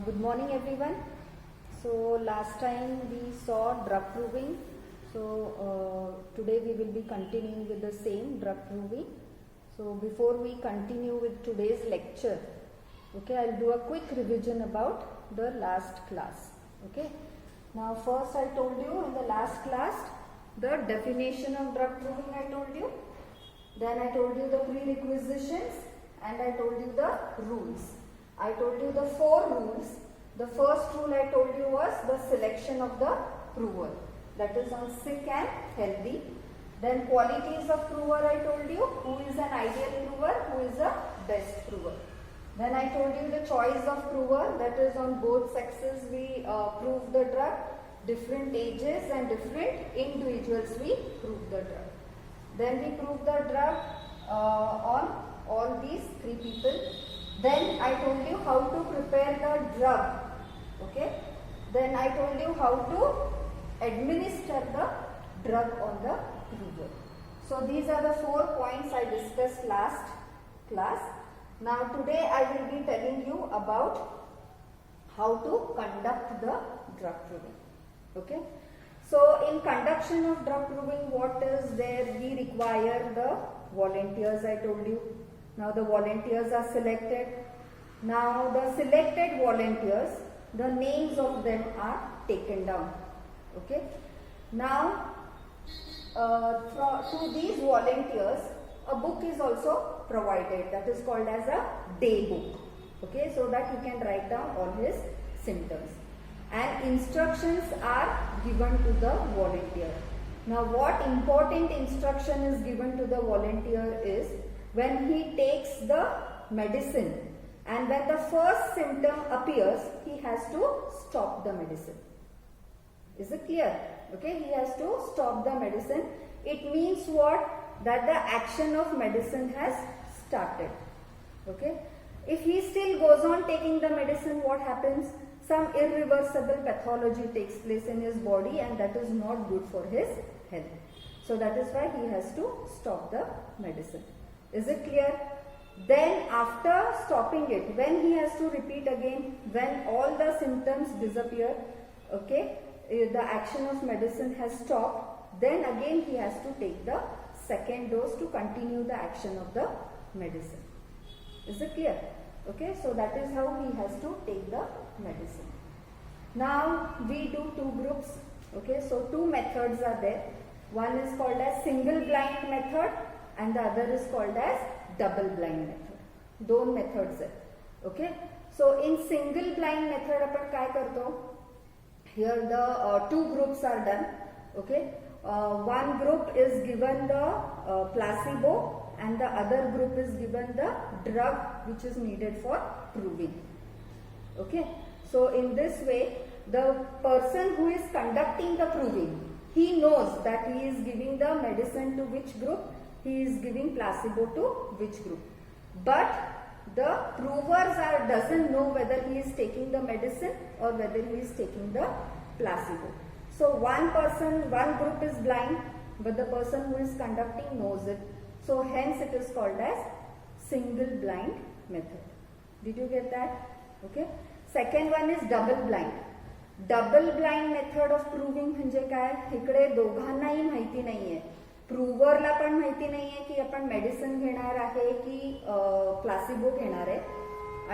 Good morning everyone. So last time we saw drug proving. Today we will be continuing with the same drug proving. So before we continue with today's lecture, okay, I'll do a quick revision about the last class. Okay. Now first I told you in the last class the definition of drug proving I told you. Then I told you the prerequisites and I told you the rules. I told you the 4 rules. The first rule I told you was the selection of the prover, that is on sick and healthy. Then qualities of prover I told you, who is an ideal prover, who is a best prover. Then I told you the choice of prover, that is on both sexes we prove the drug, different ages and different individuals we prove the drug. Then we prove the drug on all these 3 people. Then I told you how to prepare the drug, okay. Then I told you how to administer the drug on the prover. So these are the 4 points I discussed last class. Now today I will be telling you about how to conduct the drug proving, okay. So in conduction of drug proving, what is there? We require the volunteers I told you. Now the volunteers are selected. Now the selected volunteers, the names of them are taken down. Okay. Now to these volunteers, a book is also provided, that is called as a day book. Okay, so that he can write down all his symptoms. And instructions are given to the volunteer. Now what important instruction is given to the volunteer is, when he takes the medicine and when the first symptom appears, he has to stop the medicine. Is it clear? Okay, he has to stop the medicine. It means what? That the action of medicine has started. Okay. If he still goes on taking the medicine, what happens? Some irreversible pathology takes place in his body and that is not good for his health. So that is why he has to stop the medicine. Is it clear? Then after stopping it, when he has to repeat again, when all the symptoms disappear, okay, the action of medicine has stopped, then again he has to take the second dose to continue the action of the medicine. Is it clear? Okay, so that is how he has to take the medicine. Now we do 2 groups. Okay, so 2 methods are there. One is called as single blind method and the other is called as double blind method. 2 methods are. Okay, so in single blind method आपण काय करतो? Here the 2 groups are done. Okay, one group is given the placebo and the other group is given the drug which is needed for proving. Okay, so in this way the person who is conducting the proving, he knows that he is giving the medicine to which group, he is giving placebo to which group. But the provers doesn't know whether he is taking the medicine or whether he is taking the placebo. So one group is blind, but the person who is conducting knows it. So hence it is called as single blind method. Did you get that? Okay. Second one is double blind. Double blind method of proving म्हणजे काय? इकडे दोघांनाही माहिती नाहीये. प्रूव्हरला पण माहिती नाहीये की आपण मेडिसिन घेणार आहे की प्लासिबो घेणार आहे.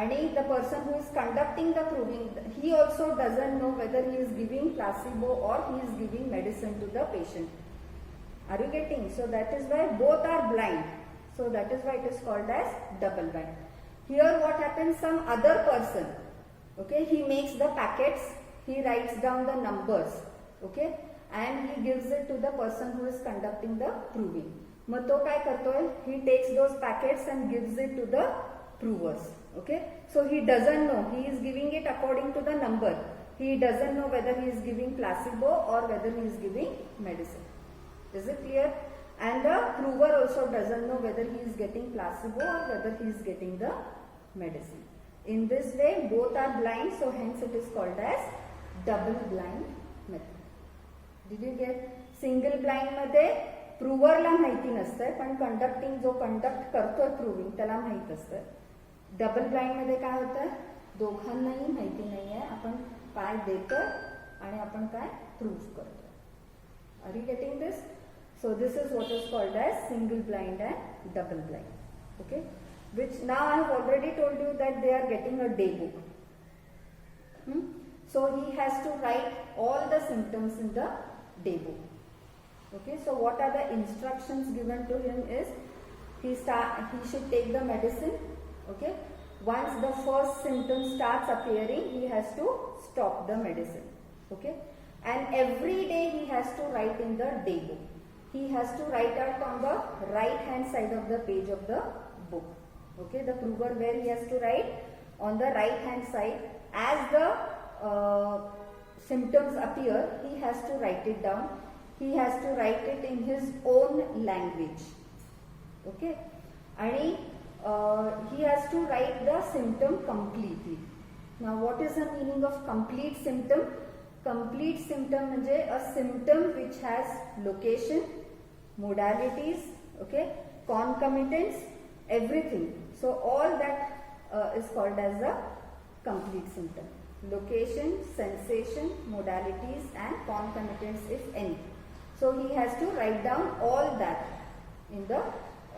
आणि the person who is conducting the proving, he also doesn't know whether he is giving placebo or he is giving medicine to the patient. Are you getting? So that is why both are blind. So that is why it is called as double blind. Here what happens? Some other person, okay, he makes the packets, he writes down the numbers, okay, and he gives it to the person who is conducting the proving. मग तो काय करतोय? He takes those packets and gives it to the provers. Okay, so he doesn't know, he is giving it according to the number. He doesn't know whether he is giving placebo or whether he is giving medicine. Is it clear? And the prover also doesn't know whether he is getting placebo or whether he is getting the medicine. In this way both are blind, so hence it is called as double blind method. Did you get? Single blind मध्ये प्रूव्हरला माहिती नसते पण conducting जो conduct करतोय proving त्याला माहित असतं. Double blind मध्ये काय होतं? दोघांनाही माहिती नाही आहे आपण काय देतो आणि आपण काय प्रूव्ह करतो. Are you getting this? So this is what is called as single blind and double blind. Okay, which now I have already told you that they are getting a day book. So he has to write all the symptoms in the day book. Okay, so what are the instructions given to him is he should take the medicine. Okay, once the first symptom starts appearing, he has to stop the medicine. Okay, and every day he has to write in the day book. He has to write out on the right hand side of the page of the book. Okay, the prover where he has to write on the right hand side as the symptoms appear, he has to write it down. He has to write it in his own language. Okay, and he has to write the symptom completely. Now what is the meaning of complete symptom? Complete symptom means a symptom which has location, modalities, okay, concomitants, everything. So all that is called as a complete symptom. Location, sensation, modalities and concomitants if any. So he has to write down all that in the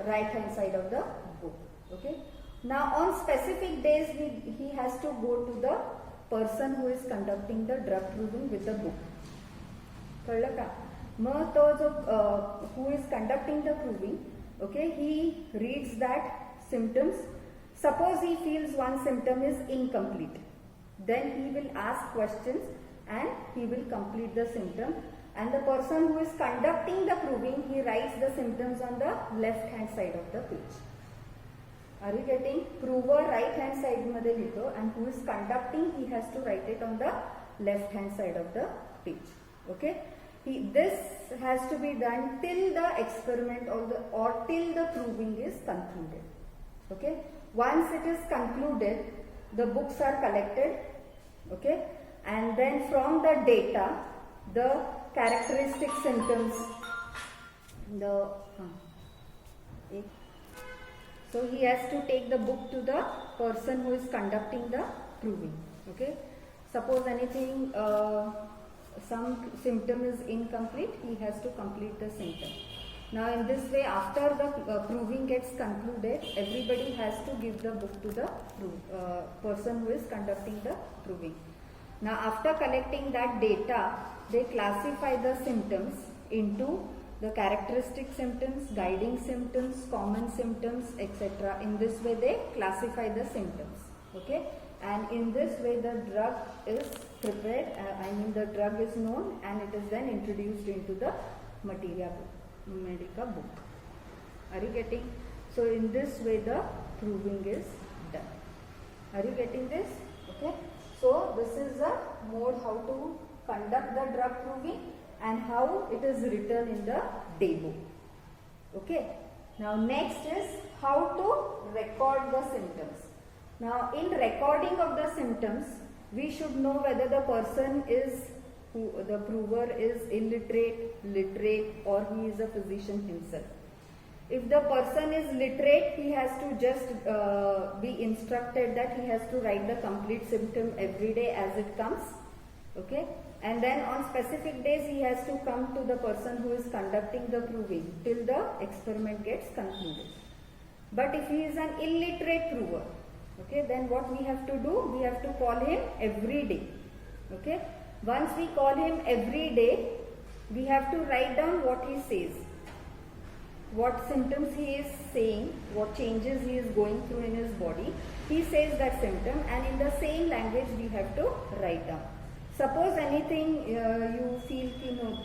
right hand side of the book. Okay. Now on specific days he has to go to the person who is conducting the drug proving with the book. कळलं का? मग तो जो who is conducting the proving, okay, he reads that symptoms. Suppose he feels one symptom is incomplete, then he will ask questions and he will complete the symptom. And the person who is conducting the proving, he writes the symptoms on the left hand side of the page. Are you getting? Prover right hand side मध्ये लिहितो and who is conducting, he has to write it on the left hand side of the page. Okay. This has to be done till the experiment or till the proving is concluded. Okay. Once it is concluded, the books are collected. Okay. And then from the data, the characteristic symptoms, so he has to take the book to the person who is conducting the proving. Okay. Suppose anything, some symptom is incomplete, he has to complete the symptom. Now in this way, after the proving gets concluded, everybody has to give the book to the person who is conducting the proving. Now after collecting that data, they classify the symptoms into the characteristic symptoms, guiding symptoms, common symptoms, etc. In this way they classify the symptoms. Okay. And in this way the drug is prepared, the drug is known and it is then introduced into the Medica book. Are you getting? So in this way the proving is done. Are you getting this? Okay. So this is a mode how to conduct the drug proving and how it is written in the day book. Okay. Now next is how to record the symptoms. Now in recording of the symptoms, we should know whether the person is, the prover is illiterate, literate, or he is a physician himself. If the person is literate, he has to just be instructed that he has to write the complete symptom every day as it comes. Okay. And then on specific days he has to come to the person who is conducting the proving till the experiment gets concluded. But if he is an illiterate prover, okay, then what we have to do? We have to call him every day. Okay. Once we call him every day, we have to write down what he says, what symptoms he is saying, what changes he is going through in his body. He says that symptom and in the same language we have to write down. Suppose anything you feel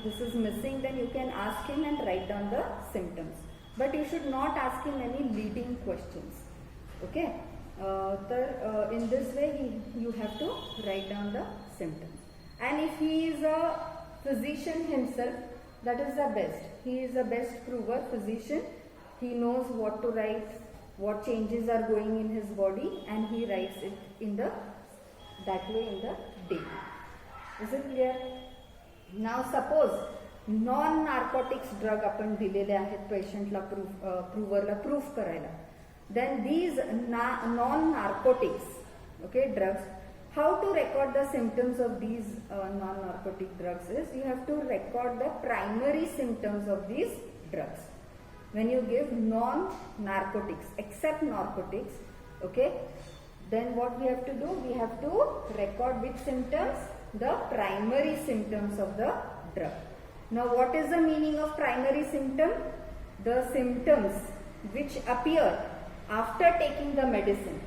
this is missing, then you can ask him and write down the symptoms. But you should not ask him any leading questions. Okay. In this way you have to write down the symptoms. And if he is a physician himself, that is the best. He is the best prover, physician. He knows what to write, what changes are going in his body, and he writes it in that way in the day. Is it clear? Now suppose non-narcotics drug आपण दिलेले आहेत पेशंटला प्रूव्हरला proof करायला. Then these non-narcotics, okay, drugs. How to record the symptoms of these non-narcotic drugs is you have to record the primary symptoms of these drugs. When you give non-narcotics, except narcotics, okay, then what we have to do? We have to record which symptoms? The primary symptoms of the drug. Now what is the meaning of primary symptom? The symptoms which appear after taking the medicine.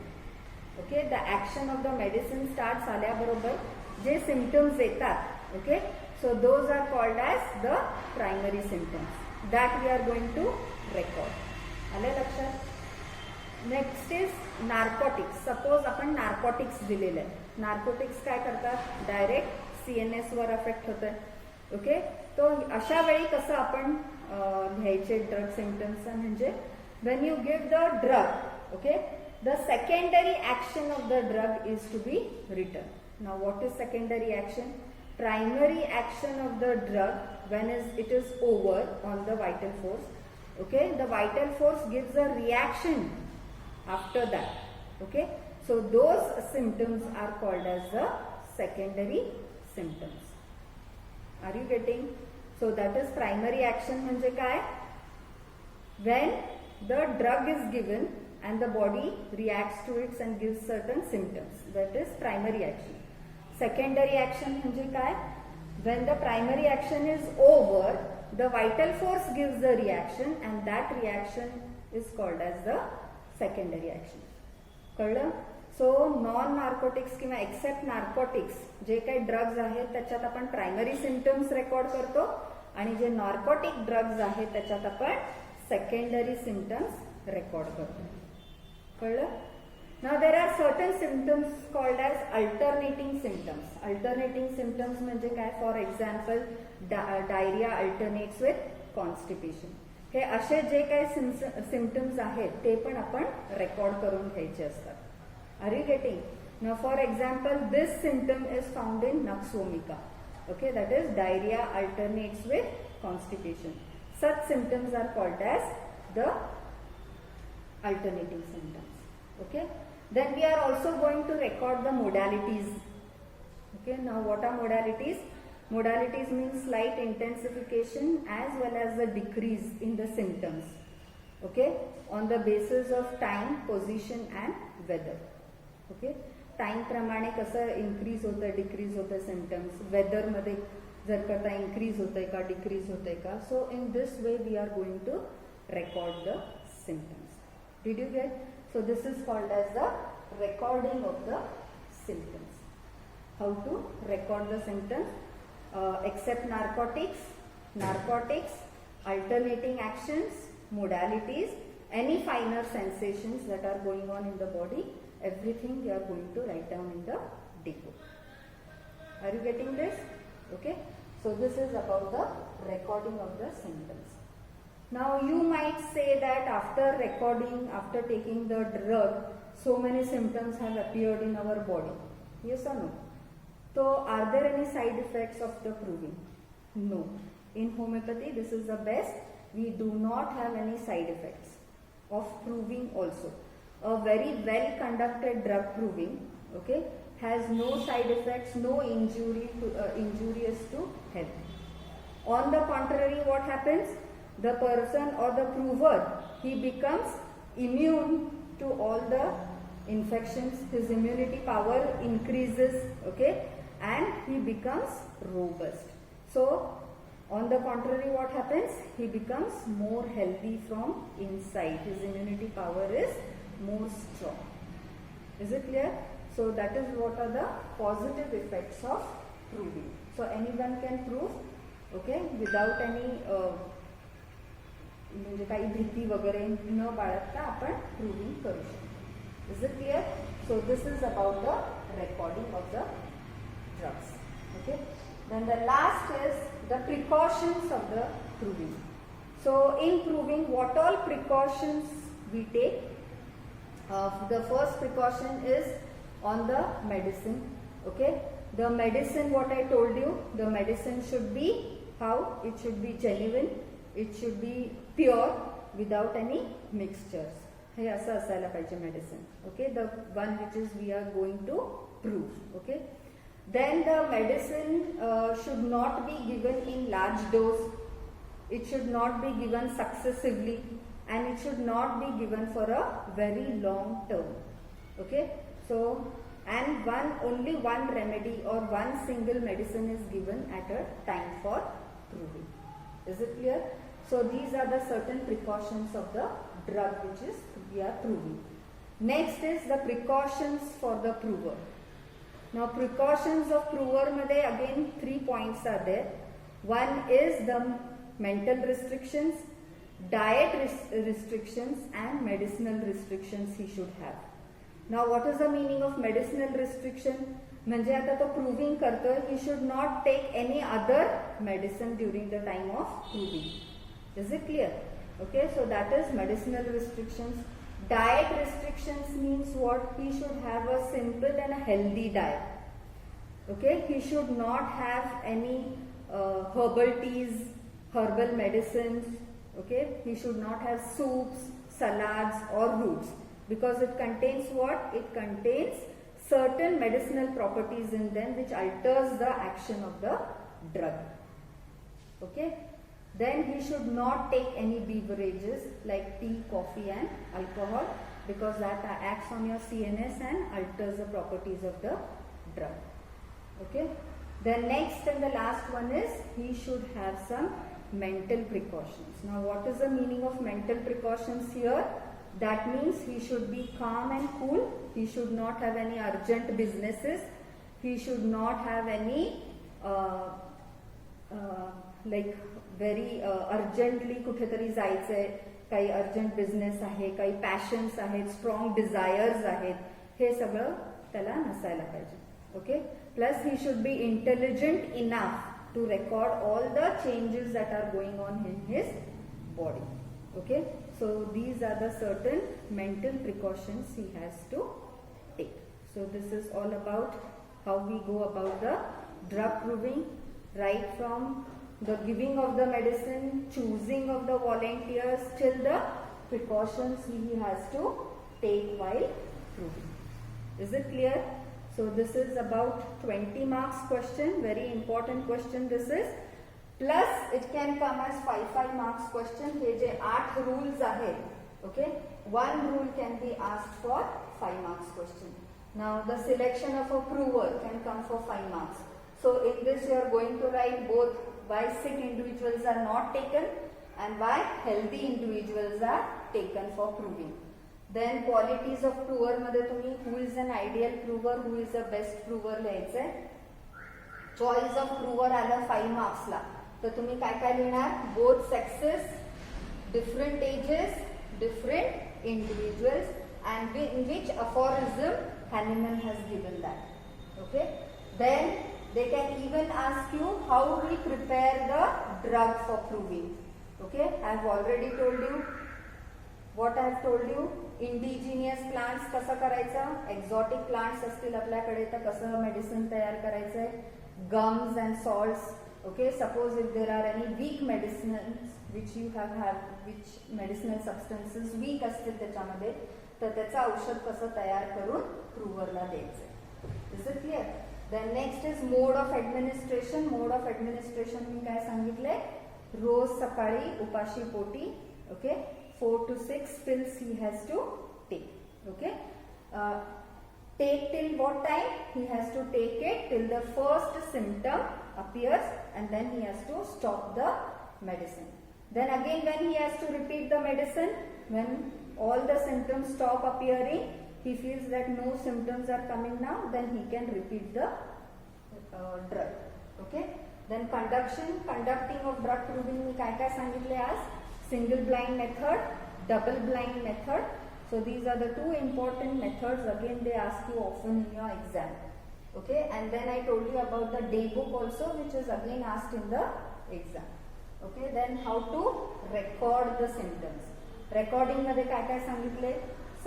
Okay, the action of the medicine starts आल्याबरोबर जे symptoms येतात, okay, so those are called as the primary symptoms that we are going to record. आले लक्षात? Next is narcotics. Suppose आपण narcotics दिलेले आहे. Narcotics काय करतात? Direct CNS वर affect होत आहे. ओके, तो अशा वेळी कसं आपण घ्यायचे ड्रग सिम्पटम्स? म्हणजे when you give the drug, okay, the secondary action of the drug is to be written. Now what is secondary action? Primary action of the drug when it is over on the vital force. Okay, the vital force gives a reaction after that. Okay, so those symptoms are called as the secondary symptoms. Are you getting? So that is primary action म्हणजे काय? When the drug is given and the body reacts to it and gives certain symptoms. That is primary action. Secondary action म्हणजे काय? When the primary action is over, the vital force gives the reaction and that reaction is called as the secondary action. कळलं? So non narcotics किंवा accept narcotics जे काही drugs आहेत त्याच्यात आपण primary symptoms record करतो आणि जे नार्कोटिक ड्रग्ज आहेत त्याच्यात आपण सेकंडरी सिम्पटम्स रेकॉर्ड करतो. कळलं? Now there are certain symptoms called as alternating symptoms. Alternating symptoms म्हणजे काय? For example diarrhoea alternates with constipation. हे असे जे काही सिम्पटम्स आहेत ते पण आपण रेकॉर्ड करून घ्यायचे असतात. Are you getting? Now for example this symptom is found in nux vomica. Okay, that is diarrhea alternates with constipation. Such symptoms are called as the alternating symptoms. Okay, then we are also going to record the modalities. Okay, now what are modalities? Modalities means slight intensification as well as the decrease in the symptoms. Okay, on the basis of time, position and weather. Okay, time प्रमाणे कसं increase होतं decrease होतं symptoms, वेदरमध्ये जर करता increase होतंय का decrease होतंय का. So in this way we are going to record the symptoms. Did you get? So this is called as the recording of the symptoms. How to record the symptoms? Except narcotics, narcotics, alternating actions, modalities, any finer sensations that are going on in the body, everything we are going to write down in the depot. Are you getting this? Okay, so this is about the recording of the symptoms. Now you might say that after recording, after taking the drug, so many symptoms have appeared in our body. Yes or no? So are there any side effects of the proving? No. In homeopathy, this is the best. We do not have any side effects of proving also. A very well conducted drug proving, okay, has no side effects, no injurious to health. On the contrary, what happens? The person or the prover, he becomes immune to all the infections. His immunity power increases, okay, and he becomes robust. So on the contrary, what happens? He becomes more healthy from inside. His immunity power is more strong. Is it clear? So that is what are the positive effects of proving. So anyone can prove, okay, without any म्हणजे काही भीती वगैरे न बाळगता आपण proving करू शकतो. Is it clear? So this is about the recording of the drugs. Okay, then the last is the precautions of the proving. So in proving, what all precautions we take? The first precaution is on the medicine. Okay, the medicine, what I told you, the medicine should be how? It should be genuine, it should be pure without any mixtures. हे असं असायला पाहिजे medicine. Okay, the one which is we are going to prove. Okay, then the medicine should not be given in large dose, it should not be given successively, and it should not be given for a very long term. Okay, so and only one remedy or one single medicine is given at a time for proving. Is it clear? So these are the certain precautions of the drug which is we are proving. Next is the precautions for the prover. Now precautions of prover made again 3 points are there. One is the mental restrictions, diet restrictions, and medicinal restrictions he should have. Now what is the meaning of medicinal restriction? म्हणजे आता तो proving करतोय, he should not take any other medicine during the time of proving. Is it clear? Okay, so that is medicinal restrictions. Diet restrictions means what? He should have a simple and a healthy diet. Okay, he should not have any herbal teas, herbal medicines. Okay, he should not have soups, salads or roots, because it contains what? It contains certain medicinal properties in them which alters the action of the drug. Okay, then he should not take any beverages like tea, coffee and alcohol, because that acts on your CNS and alters the properties of the drug. Okay, then next and the last one is he should have some mental precautions. Now what is the meaning of mental precautions here? That means he should be calm and cool, he should not have any urgent businesses, he should not have any like very urgently कुठेतरी जायचंय, काही urgent business आहे, काही passions आहेत, strong desires आहेत, हे सगळं त्याला नसायला पाहिजे. Okay, plus he should be intelligent enough to record all the changes that are going on in his body. Okay, so these are the certain mental precautions he has to take. So this is all about how we go about the drug proving, right from the giving of the medicine, choosing of the volunteers, till the precautions he has to take while proving. Is it clear? So this is about 20 marks question, very important question this is. Plus it can come as 5 marks question. Hey J 8 rules आहेत, okay, one rule can be asked for 5 marks question. Now the selection of a prover can come for 5 marks. So in this you are going to write both why sick individuals are not taken and why healthy individuals are taken for proving. Then qualities of prover मध्ये तुम्ही who is an ideal prover, who is the best prover लिहायचंय. Choice of prover आलं 5 marks ला, तर तुम्ही काय काय लिहिणार? Both sexes, different ages, different individuals, and in which aphorism Hahnemann has given that. Okay, then they can even ask you how we prepare the drug for proving. Okay, I have already told you what I have told you. Indigenous plants कसं करायचं, exotic plants असतील आपल्याकडे तर कसं medicine तयार करायचंय, gums and salts. Okay, suppose if there are any weak medicines which you have which medicinal substances weak असतील त्याच्यामध्ये, तर त्याचं औषध कसं तयार करून प्रूव्हरला द्यायचंय. Is it clear? Then next is mode of administration. Mode of administration मी काय सांगितलंय? रोज सकाळी उपाशी पोटी, okay, 4 to 6 pills he has to take. Okay, take till what time? He has to take it till the first symptom appears, and then he has to stop the medicine. Then again when he has to repeat the medicine, when all the symptoms stop appearing, he feels that no symptoms are coming now, then he can repeat the drug. Okay, then conducting of drug proving मी काय काय सांगितले आज? Single blind method, double blind method. So these are the two important methods. Again they ask you often in your exam. Okay, and then I told you about the day book also, which is again asked in the exam. Okay, then how to record the symptoms. Recording मध्ये काय काय सांगितले?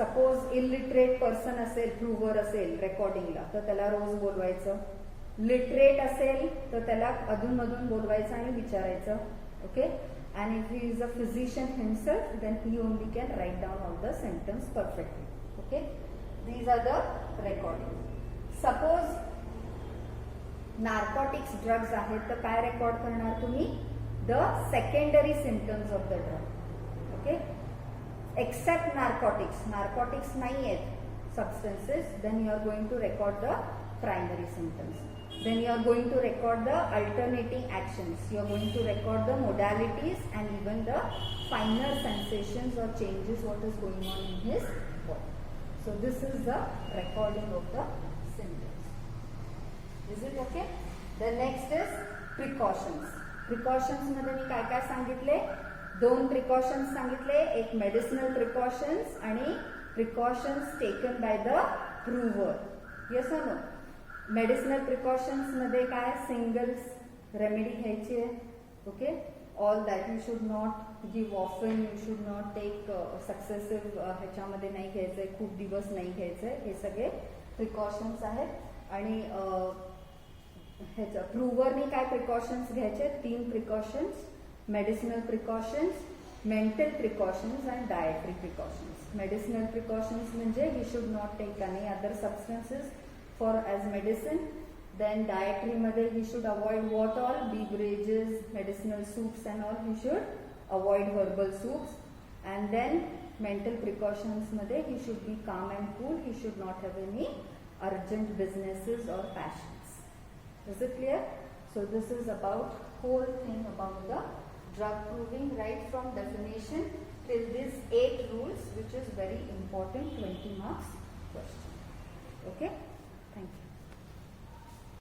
Suppose illiterate person असेल, prover असेल recordingला, तर त्याला रोज बोलवायचं. Literate असेल तर त्याला अधून मधून बोलवायचं आणि विचारायचं. Okay, and if he is a physician himself, then he only can write down all the symptoms perfectly. Okay, these are the recordings. Suppose narcotics drugs आहेत तर काय रेकॉर्ड करणार तुम्ही? The secondary symptoms of the drug. Okay, except narcotics नाही आहेत substances, then you are going to record the primary symptoms. Then you are going to record the alternating actions. You are going to record the modalities and even the finer sensations or changes what is going on in his body. So this is the recording of the symptoms. Is it okay? The next is precautions. Precautions मध्ये मी काय काय सांगितले? 2 precautions सांगितले. एक medicinal precautions आणि precautions taken by the prover. Yes or no? Medicinal precautions मध्ये काय? Singles remedy घ्यायची आहे. Okay, all that you should not give often, you should not take successive, ह्याच्यामध्ये नाही घ्यायचंय, खूप दिवस नाही घ्यायचंय. हे सगळे प्रिकॉशन्स आहेत. आणि ह्याच्या प्रूव्हरनी काय प्रिकॉशन्स घ्यायचे? 3 precautions: medicinal precautions, mental precautions and dietary precautions. Medicinal precautions म्हणजे he should not take any other substances for as medicine. Then dietary मध्ये he should avoid what all? Beverages, medicinal soups and all. He should avoid herbal soups. And then mental precautions मध्ये he should be calm and cool. He should not have any urgent businesses or passions. Is it clear? So this is about whole thing about the drug proving, right from definition till these 8 rules, which is very important 20 marks question. Okay, thank you.